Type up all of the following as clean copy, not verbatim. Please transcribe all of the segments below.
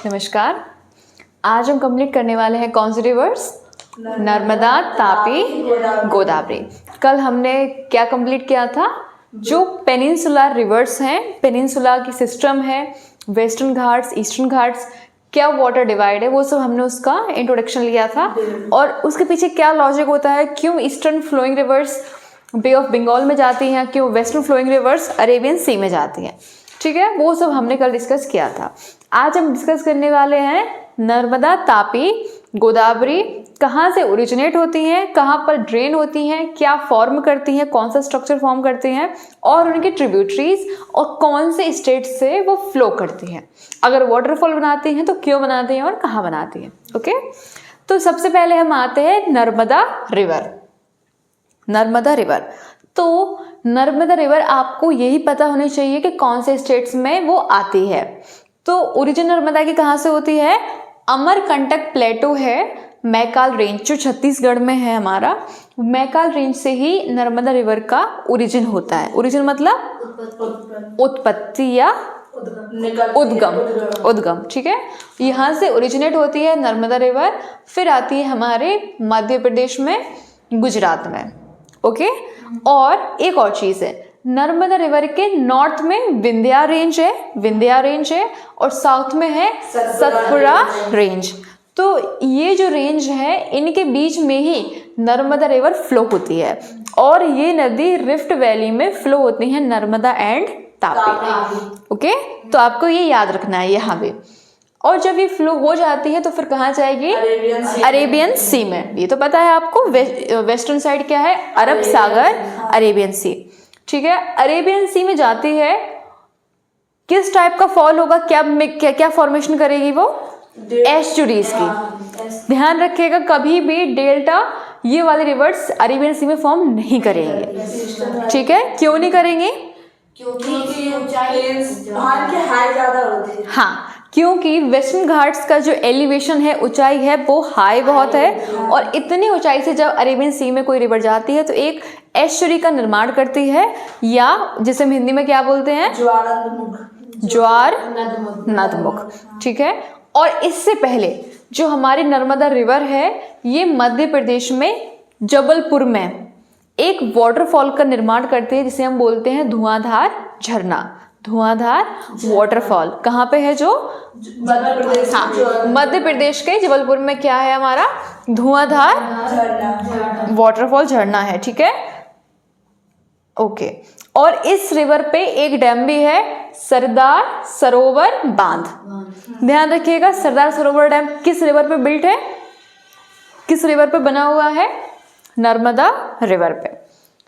नमस्कार। आज हम कंप्लीट करने वाले हैं कौन से रिवर्स? नर्मदा, तापी, गोदावरी। कल हमने क्या कंप्लीट किया था? जो पेनिनसुलर रिवर्स हैं, पेनिनसुला की सिस्टम है, वेस्टर्न घाट्स, ईस्टर्न घाट्स, क्या वाटर डिवाइड है, वो सब हमने उसका इंट्रोडक्शन लिया था। और उसके पीछे क्या लॉजिक होता है, क्यों eastern flowing rivers bay of Bengal में जाती हैं, क्यों western flowing rivers Arabian Sea में जाती हैं। ठीक है, वो सब हमने कल डिस्कस किया था। आज हम डिस्कस करने वाले हैं नर्मदा, तापी, गोदावरी कहाँ से ओरिजिनेट होती हैं, कहाँ पर ड्रेन होती हैं, क्या फॉर्म करती हैं, कौन सा स्ट्रक्चर फॉर्म करती हैं और उनकी ट्रिब्यूटरीज और कौन से स्टेट से वो फ्लो करती हैं। अगर वाटरफॉल बनाती हैं तो क्यों बनाती हैं और कहाँ बनाती हैं। ओके, तो सबसे पहले हम आते हैं नर्मदा रिवर। नर्मदा रिवर, तो नर्मदा रिवर आपको यही पता होनी चाहिए कि कौन से स्टेट्स में वो आती है। तो ओरिजिन नर्मदा की कहाँ से होती है? अमरकंटक प्लेटो है, मैकाल रेंज जो छत्तीसगढ़ में है हमारा, मैकाल रेंज से ही नर्मदा रिवर का ओरिजिन होता है। ओरिजिन मतलब उत्पत्ति या उद्गम। ठीक है, यहाँ से ओरिजिनेट होती है नर्मदा रिवर, फिर आती है हमारे मध्य प्रदेश में, गुजरात में। ओके, और एक और चीज़ है, नर्मदा रिवर के नॉर्थ में विंध्या रेंज है और साउथ में है सतपुड़ा रेंज। तो ये जो रेंज है, इनके बीच में ही नर्मदा रिवर फ्लो होती है और ये नदी रिफ्ट वैली में फ्लो होती है, नर्मदा एंड तापी। ओके, तो आपको ये याद रखना है यहाँ भी। और जब ये फ्लो हो जाती है तो फिर कहाँ जाएगी? अरेबियन सी में। ये तो पता है आपको, वेस्टर्न साइड क्या है? अरब सागर, अरेबियन सी। ठीक है, अरेबियन सी में जाती है, किस टाइप का फॉल होगा, क्या फॉर्मेशन करेगी वो? एस्चुरीज की। ध्यान रखिएगा, कभी भी डेल्टा ये वाले रिवर्स अरेबियन सी में फॉर्म नहीं करेंगे। ठीक है, क्यों नहीं करेंगे? क्योंकि वहाँ की हाई ज़्यादा होती है। हाँ, क्योंकि वेस्टर्न घाट्स का जो एलिवेशन है, ऊंचाई है, वो हाई बहुत है और इतनी ऊंचाई से जब अरेबियन सी में कोई रिवर जाती है तो एक एस्चुरी का निर्माण करती है, या जिसे हम हिंदी में क्या बोलते हैं? ज्वार नदमुख। ठीक है, और इससे पहले जो हमारी नर्मदा रिवर है, ये मध्य प्रदेश में जबलपुर में एक वाटरफॉल का निर्माण करती है, जिसे हम बोलते हैं धुआंधार झरना। धुआंधार वाटरफॉल कहाँ पे है? जो मध्य प्रदेश के जबलपुर में क्या है हमारा? धुआंधार वाटरफॉल झरना है। ठीक है, ओके। और इस रिवर पे एक डैम भी है, सरदार सरोवर बांध। ध्यान रखिएगा, सरदार सरोवर डैम किस रिवर पे बिल्ट है, किस रिवर पे बना हुआ है? नर्मदा रिवर पे।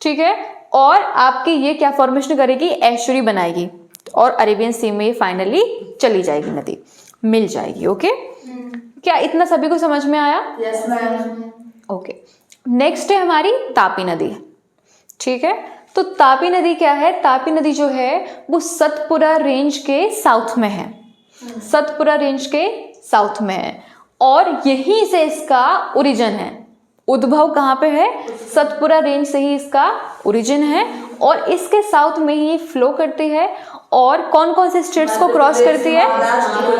ठीक है, और आपकी ये क्या फॉर्मेशन करेगी? एस्चुरी बनाएगी और अरेबियन सी में फाइनली चली जाएगी, नदी मिल जाएगी। ओके, क्या इतना सभी को समझ में आया? Yes ma'am. ओके, नेक्स्ट है हमारी तापी नदी। ठीक है, तो तापी नदी क्या है? तापी नदी जो है वो सतपुड़ा रेंज के साउथ में है, सतपुड़ा रेंज के साउथ में है और यहीं से इसका ओरिजिन है। उद्भव कहाँ पे है? सतपुड़ा रेंज से ही इसका ओरिजिन है और इसके साउथ में ही फ्लो करती है। और कौन कौन से स्टेट्स को क्रॉस करती है?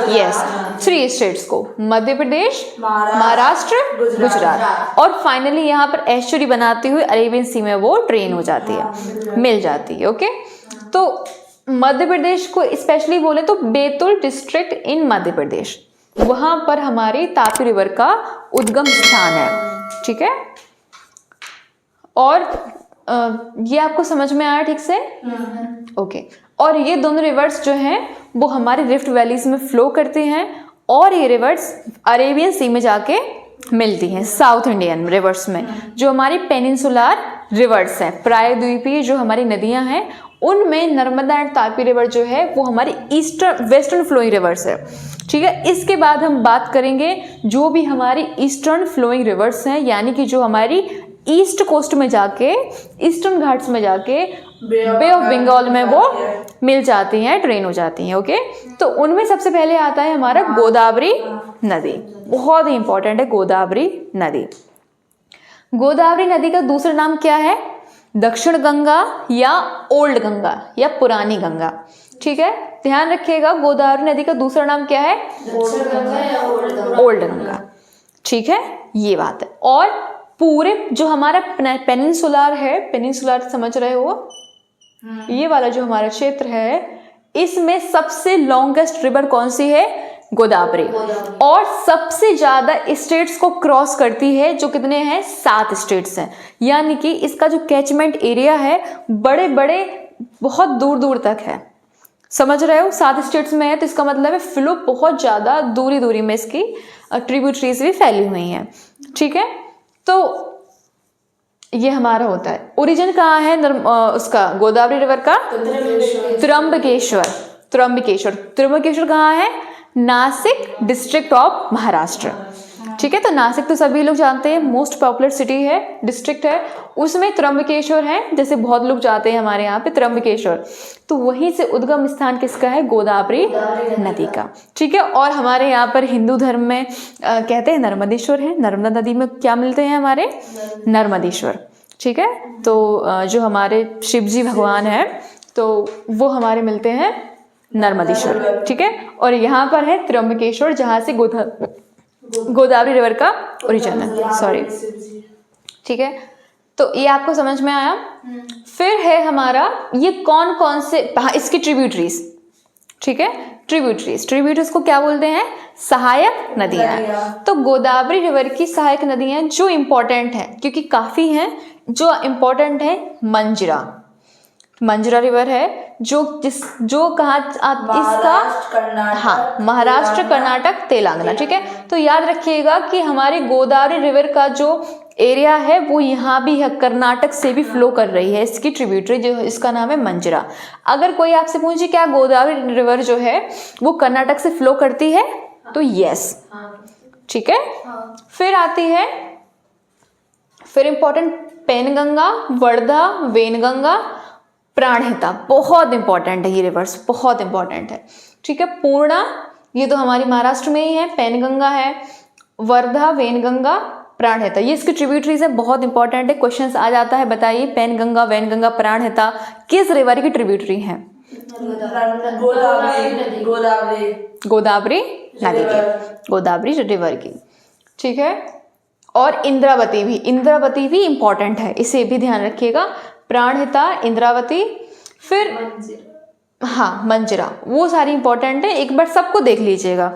यस, 3 स्टेट्स को, मध्य प्रदेश, महाराष्ट्र, गुजरात, और फाइनली यहाँ पर एस्चुरी बनाती हुई अरेबियन सी में वो ड्रेन हो जाती है, मिल जाती है। ओके, तो मध्य प्रदेश को स्पेशली बोले तो बैतूल डिस्ट्रिक्ट इन मध्य प्रदेश, वहां पर हमारी तापी रिवर का उद्गम स्थान है। ठीक है, और ये आपको समझ में आया ठीक से? ओके, और ये दोनों रिवर्स जो हैं वो हमारे रिफ्ट वैलीज में फ्लो करते हैं और ये रिवर्स अरेबियन सी में जाके मिलती हैं, साउथ इंडियन रिवर्स में। जो हमारी पेनिनसुलर रिवर्स हैं, प्रायद्वीपीय जो हमारी नदियां हैं, उनमें नर्मदा एंड तापी रिवर जो है वो हमारी वेस्टर्न फ्लोइंग रिवर्स है। ठीक है, इसके बाद हम बात करेंगे जो भी हमारी ईस्टर्न फ्लोइंग रिवर्स हैं, यानी कि जो हमारी ईस्ट कोस्ट में जाके, ईस्टर्न घाट्स में जाके बे ऑफ बंगाल में वो मिल जाती हैं, ड्रेन हो जाती हैं। ओके, तो उनमें सबसे पहले आता है हमारा गोदावरी नदी। बहुत ही इंपॉर्टेंट है गोदावरी नदी। गोदावरी नदी का दूसरा नाम क्या है? दक्षिण गंगा या ओल्ड गंगा या पुरानी गंगा। ठीक है, ध्यान रखिएगा गोदावरी नदी का दूसरा नाम क्या है? दक्षिण गंगा या ओल्ड गंगा। ठीक है, ये बात है। और पूरे जो हमारा पेनिनसुलर है, पेनिनसुलर समझ रहे हो, ये वाला जो हमारा क्षेत्र है, इसमें सबसे लॉन्गेस्ट रिवर कौन सी है? गोदावरी। और सबसे ज्यादा स्टेट्स को क्रॉस करती है, जो कितने हैं? 7 स्टेट्स हैं। यानी कि इसका जो कैचमेंट एरिया है बड़े बड़े बहुत दूर दूर तक है। समझ रहे हो? 7 स्टेट्स में है तो इसका मतलब है फ्लो बहुत ज्यादा दूरी दूरी में इसकी ट्रिब्यूटरीज भी फैली हुई हैं। ठीक है, तो ये हमारा होता है। ओरिजिन कहाँ है उसका गोदावरी रिवर का? त्र्यंबकेश्वर। त्र्यंबकेश्वर, त्र्यंबकेश्वर कहाँ है? Nashik district of Maharashtra. ठीक है, तो नासिक तो सभी लोग जानते हैं, मोस्ट पॉपुलर सिटी है, डिस्ट्रिक्ट है, उसमें त्र्यंबकेश्वर है। जैसे बहुत लोग जाते हैं हमारे यहाँ पे त्र्यंबकेश्वर, तो वहीं से उद्गम स्थान किसका है? गोदावरी नदी का। ठीक है, और हमारे यहाँ पर हिंदू धर्म में कहते हैं नर्मदेश्वर है। नर्मदा नदी में क्या मिलते हैं हमारे? नर्मदेश्वर। ठीक है, तो जो हमारे शिव जी भगवान है तो वो हमारे मिलते हैं नर्मदेश्वर। ठीक है, और यहाँ पर है त्र्यंबकेश्वर जहाँ से गोदावरी रिवर का ओरिजिन है। सॉरी। ठीक है, तो ये आपको समझ में आया। फिर है हमारा ये कौन कौन से इसकी ट्रिब्यूटरीज। ठीक है, ट्रिब्यूटरीज को क्या बोलते हैं? सहायक नदियां। तो गोदावरी रिवर की सहायक नदियां जो इंपॉर्टेंट है, क्योंकि काफी हैं, जो इंपॉर्टेंट है मंजरा रिवर है, जो कहाँ इसका? हाँ, महाराष्ट्र, कर्नाटक, तेलंगाना। ठीक है, तो याद रखिएगा कि हमारे गोदावरी रिवर का जो एरिया है वो यहाँ भी है, कर्नाटक से भी फ्लो कर रही है इसकी ट्रिब्यूटरी, जो इसका नाम है मंजरा। अगर कोई आपसे पूछे क्या गोदावरी रिवर जो है वो कर्नाटक से फ्लो करती है, तो यस। ठीक है, फिर आती है, फिर इंपॉर्टेंट पेनगंगा, वर्धा, वेनगंगा, प्राणहिता। बहुत इंपॉर्टेंट है ये रिवर्स, बहुत इंपॉर्टेंट है। ठीक है, पूर्णा ये तो हमारी महाराष्ट्र में ही है, पेनगंगा है, वर्धा, वेनगंगा, प्राणहिता, ये इसकी ट्रिब्यूटरीज है, बहुत इंपॉर्टेंट है। क्वेश्चंस आ जाता है, बताइए पेनगंगा, वेनगंगा, प्राणहिता किस रिवर की ट्रिब्यूटरी है? गोदावरी नदी की, गोदावरी रिवर की। ठीक है, और इंद्रावती भी इंपॉर्टेंट है, इसे भी ध्यान रखिएगा। प्राणहिता, इंद्रावती, फिर हाँ मंजरा, वो सारी इंपॉर्टेंट है, एक बार सबको देख लीजिएगा।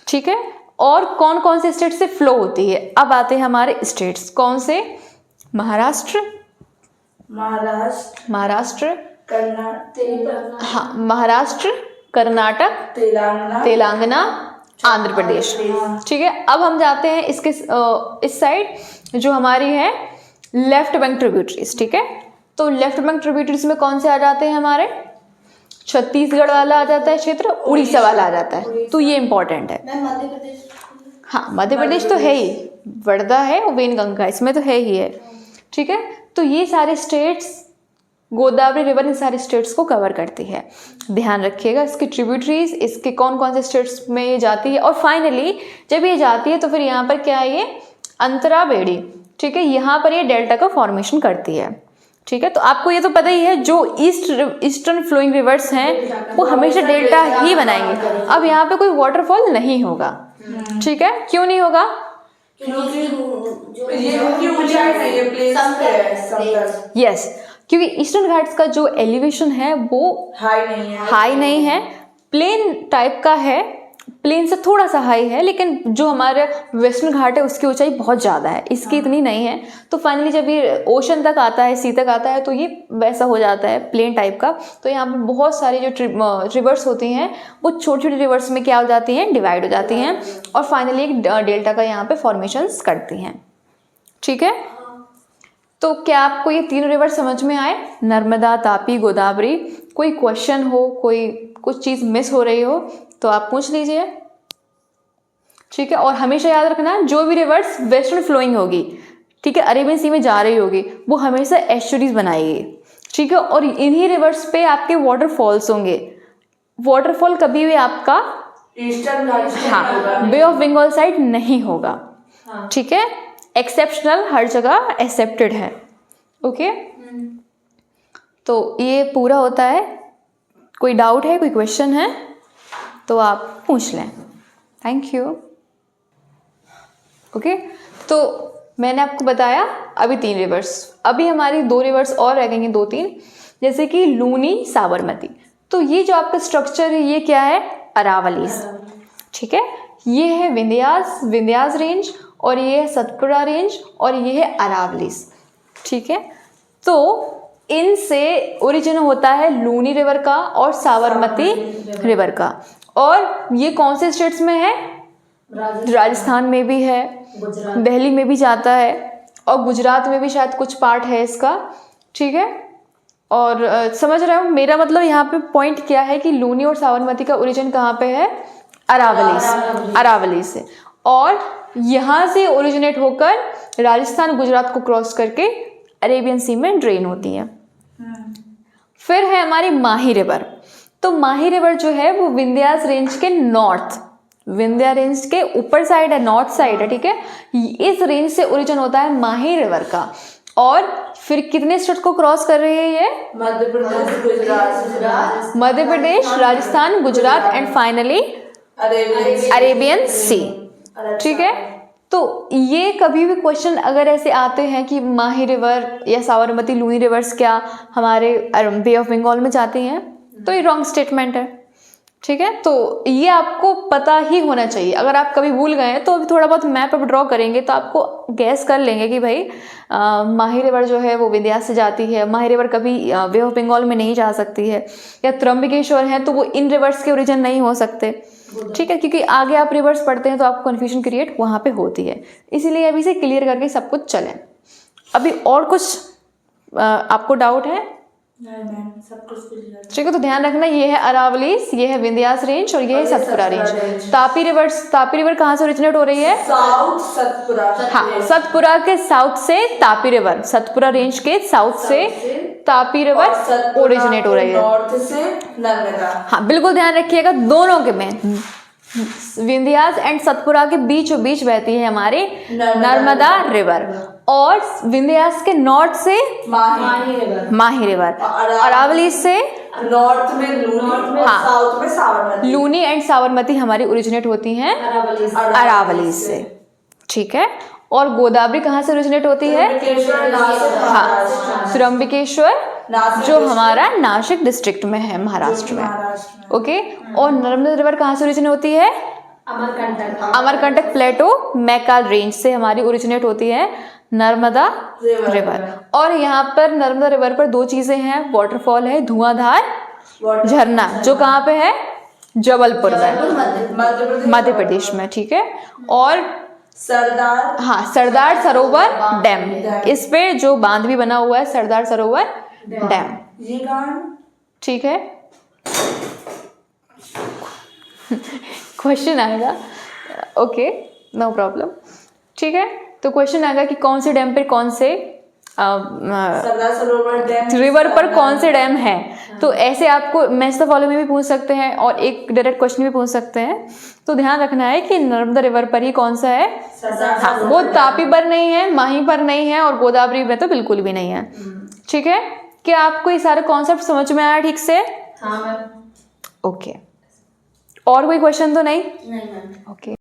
ठीक है, और कौन कौन से स्टेट से फ्लो होती है? अब आते हैं हमारे स्टेट्स, कौन से? महाराष्ट्र, हाँ महाराष्ट्र, कर्नाटक, तेलंगाना, आंध्र प्रदेश। ठीक है, अब हम जाते हैं इसके इस साइड जो हमारी है लेफ्ट बैंक ट्रिब्यूटरीज। ठीक है, तो लेफ्ट बैंक ट्रिब्यूटरीज में कौन से आ जाते हैं हमारे? छत्तीसगढ़ वाला आ जाता है क्षेत्र, उड़ीसा वाला आ जाता है, तो ये इंपॉर्टेंट है। हाँ, मध्य प्रदेश तो है ही, वर्धा है, वेनगंगा इसमें तो है ही है। ठीक है, तो ये सारे स्टेट्स, गोदावरी रिवर इन सारे स्टेट्स को कवर करती है। ध्यान रखिएगा इसकी ट्रिब्यूटरीज, इसके कौन कौन से स्टेट्स में ये जाती है, और फाइनली जब ये जाती है तो फिर यहाँ पर क्या है? ये अंतराबेड़ी। ठीक है, यहाँ पर ये डेल्टा का फॉर्मेशन करती है। ठीक है, तो आपको ये तो पता ही है जो ईस्टर्न फ्लोइंग रिवर्स हैं वो हमेशा डेल्टा ही बनाएंगे। अब यहाँ पे कोई वाटरफॉल नहीं होगा। ठीक है, क्यों नहीं होगा? यस, क्योंकि ईस्टर्न घाट्स का जो एलिवेशन है वो हाई नहीं है, प्लेन टाइप का है, प्लेन से थोड़ा सा हाई है, लेकिन जो हमारे वेस्टर्न घाट है उसकी ऊंचाई बहुत ज़्यादा है, इसकी इतनी नहीं है। तो फाइनली जब ये ओशन तक आता है, सी तक आता है, तो ये वैसा हो जाता है प्लेन टाइप का। तो यहाँ पर बहुत सारी जो रिवर्स होती हैं वो छोटी छोटी रिवर्स में क्या हो जाती हैं? डिवाइड हो जाती हैं, और फाइनली एक डेल्टा का यहाँ पे फॉर्मेशंस करती हैं। ठीक है, तो क्या आपको ये 3 रिवर समझ में आए? नर्मदा, तापी, गोदावरी। कोई क्वेश्चन हो, कोई कुछ चीज़ मिस हो रही हो तो आप पूछ लीजिए। ठीक है, और हमेशा याद रखना जो भी रिवर्स वेस्टर्न फ्लोइंग होगी, ठीक है, अरेबियन सी में जा रही होगी, वो हमेशा एस्चुरीज बनाएगी। ठीक है, और इन्हीं रिवर्स पे आपके वाटरफॉल्स होंगे। वाटरफॉल कभी भी आपका हाँ बे ऑफ बंगाल साइड नहीं होगा। ठीक है, एक्सेप्शनल हर जगह एक्सेप्टेड है। ओके। तो ये पूरा होता है। कोई डाउट है, कोई क्वेश्चन है तो आप पूछ लें। Thank you. ओके, तो मैंने आपको बताया अभी 3 रिवर्स, अभी हमारी 2 रिवर्स और रह गई हैं, 2-3, जैसे कि लूनी, साबरमती। तो ये जो आपका स्ट्रक्चर है ये क्या है? अरावलीज। ठीक है, ये है विंध्यास रेंज, और ये है सतपुड़ा रेंज, और ये है अरावलीज। ठीक है, तो इनसे ओरिजिन होता है लूनी रिवर का और साबरमती रिवर का। और ये कौन से स्टेट्स में है? राजस्थान में भी है, दिल्ली में भी जाता है, और गुजरात में भी शायद कुछ पार्ट है इसका। ठीक है, और समझ रहे हो मेरा मतलब यहाँ पे पॉइंट क्या है कि लूनी और साबरमती का ओरिजिन कहाँ पे है? अरावली से। और यहाँ से ओरिजिनेट होकर राजस्थान गुजरात को क्रॉस करके अरेबियन सी में ड्रेन होती है। फिर है हमारी माही रिवर। तो माही रिवर जो है वो विंध्यास रेंज के नॉर्थ, विंध्या रेंज के ऊपर साइड है, नॉर्थ साइड है। ठीक है, इस रेंज से ओरिजिन होता है माही रिवर का। और फिर कितने स्टेट को क्रॉस कर रही है ये? Madhya Pradesh, Rajasthan, Gujarat and finally Arabian sea. ठीक है, तो ये कभी भी क्वेश्चन अगर ऐसे आते हैं कि माही रिवर या साबरमती, लूनी रिवर्स क्या हमारे बे ऑफ बंगाल में जाती हैं, तो ये रॉन्ग स्टेटमेंट है। ठीक है, तो ये आपको पता ही होना चाहिए। अगर आप कभी भूल गए हैं तो अभी थोड़ा बहुत मैप अब ड्रॉ करेंगे तो आपको गैस कर लेंगे कि भाई माही रिवर जो है वो विंध्यास से जाती है, माही रिवर कभी बे ऑफ बंगाल में नहीं जा सकती है, या त्र्यंबकेश्वर है तो वो इन रिवर्स के ओरिजिन नहीं हो सकते। ठीक है, क्योंकि आगे आप रिवर्स पढ़ते हैं तो आपको कन्फ्यूजन क्रिएट वहाँ पे होती है, इसीलिए अभी से क्लियर करके सब कुछ चलें। अभी और कुछ आपको डाउट है? नहीं मैम, सब कुछ क्लियर। ठीक है, तो ध्यान रखना ये है अरावलीज, ये है विंध्यास रेंज और ये है सतपुड़ा रेंज। तापी रिवर कहाँ से ओरिजिनेट हो रही है? साउथ सतपुड़ा। हाँ, सतपुड़ा के साउथ से तापी रिवर, सतपुड़ा रेंज के साउथ से तापी रिवर ओरिजिनेट हो रही है, नॉर्थ से नर्मदा। हाँ बिल्कुल ध्यान रखिएगा, दोनों के में विंध्यास एंड सतपुड़ा के बीचों बीच बहती है हमारी नर्मदा रिवर। और विंध्यास के नॉर्थ से माही रिवर, अरावली से नॉर्थ में लूनी, हाँ, साउथ में साबरमती। लूनी एंड साबरमती हमारी ओरिजिनेट होती हैं अरावली से। ठीक है, और गोदावरी कहाँ से ओरिजिनेट होती है? हाँ, त्र्यंबकेश्वर जो हमारा नासिक डिस्ट्रिक्ट में है, महाराष्ट्र में। ओके, और नर्मदा रिवर कहाँ से ओरिजिनेट होती है? अमरकंटक प्लेटो मैकाल रेंज से हमारी ओरिजिनेट होती है नर्मदा रिवर। और यहाँ पर नर्मदा रिवर पर 2 चीजें हैं, वाटरफॉल है धुआंधार झरना, जो कहाँ पे है? जबलपुर में, मध्य प्रदेश में। ठीक है, और सरदार सरोवर डैम, इस पे जो बांध भी बना हुआ है सरदार सरोवर डैम। ठीक है, क्वेश्चन आएगा, ओके नो प्रॉब्लम। ठीक है, तो क्वेश्चन आएगा कि कौन से डैम पे कौन से सरदार सरोवर डैम रिवर पर कौन से डैम है। तो ऐसे आपको मैच द फॉलो में भी पूछ सकते हैं और एक डायरेक्ट क्वेश्चन भी पूछ सकते हैं। तो ध्यान रखना है कि नर्मदा रिवर पर ही कौन सा है, हाँ, वो तापी पर नहीं है, माही पर नहीं है, और गोदावरी में तो बिल्कुल भी नहीं है। ठीक है, क्या आपको ये सारे कॉन्सेप्ट समझ में आया ठीक से? हाँ मैम। ओके, और कोई क्वेश्चन तो नहीं? नहीं मैम। ओके।